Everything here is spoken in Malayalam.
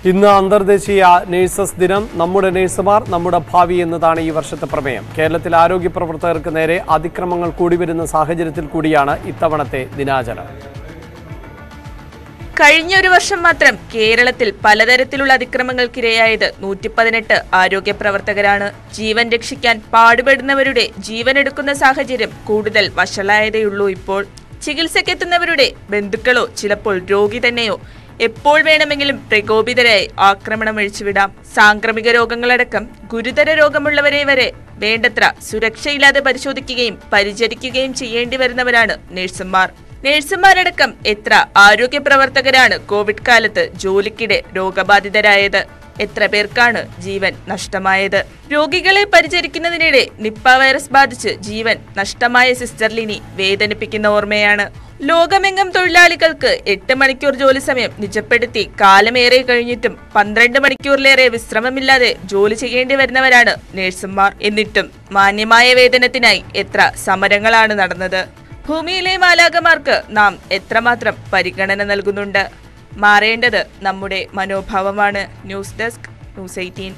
ഇന്ന് അന്തർദേശീയ നഴ്സസ് ദിനം. നമ്മുടെ നഴ്സുമാർ നമ്മുടെ ഭാവി എന്നതാണ് ഈ വർഷത്തെ പ്രമേയം. കേരളത്തിൽ ആരോഗ്യ പ്രവർത്തകർക്ക് നേരെ അതിക്രമങ്ങൾ കൂടിവരുന്ന സാഹചര്യത്തിൽ കൂടിയാണ് ഇത്തവണത്തെ ദിനാചരണം. കഴിഞ്ഞ ഒരു വർഷം മാത്രം കേരളത്തിൽ പലതരത്തിലുള്ള അതിക്രമങ്ങൾക്കിരയായത് 118 ആരോഗ്യ പ്രവർത്തകരാണ്. ജീവൻ രക്ഷിക്കാൻ പാടുപെടുന്നവരുടെ ജീവനെടുക്കുന്ന സാഹചര്യം കൂടുതൽ വഷളായതേയുള്ളൂ ഇപ്പോൾ. ചികിത്സക്കെത്തുന്നവരുടെ ബന്ധുക്കളോ ചിലപ്പോൾ രോഗി തന്നെയോ എപ്പോൾ വേണമെങ്കിലും പ്രകോപിതരായി ആക്രമണം അഴിച്ചുവിടാം. സാംക്രമിക രോഗങ്ങളടക്കം ഗുരുതര രോഗമുള്ളവരെ വരെ വേണ്ടത്ര സുരക്ഷയില്ലാതെ പരിശോധിക്കുകയും പരിചരിക്കുകയും ചെയ്യേണ്ടി വരുന്നവരാണ് നഴ്സുമാർ. നഴ്സുമാരടക്കം എത്ര ആരോഗ്യ പ്രവർത്തകരാണ് കോവിഡ് കാലത്ത് ജോലിക്കിടെ രോഗബാധിതരായത്? എത്ര പേർക്കാണ് ജീവൻ നഷ്ടമായത്? രോഗികളെ പരിചരിക്കുന്നതിനിടെ നിപ്പ വൈറസ് ബാധിച്ച് ജീവൻ നഷ്ടമായ സിസ്റ്റർ ലിനി വേദനിപ്പിക്കുന്ന ഓർമ്മയാണ്. ലോകമെങ്ങും തൊഴിലാളികൾക്ക് 8 മണിക്കൂർ ജോലി സമയം നിജപ്പെടുത്തി കാലമേറെ കഴിഞ്ഞിട്ടും 12 മണിക്കൂറിലേറെ വിശ്രമമില്ലാതെ ജോലി ചെയ്യേണ്ടി വരുന്നവരാണ് നഴ്സുമാർ. എന്നിട്ടും മാന്യമായ വേതനത്തിനായി എത്ര സമരങ്ങളാണ് നടന്നത്? ഭൂമിയിലെ മാലാഖമാർക്ക് നാം എത്രമാത്രം പരിഗണന നൽകുന്നുണ്ട്? മാറേണ്ടത് നമ്മുടെ മനോഭാവമാണ്. News desk, news 18.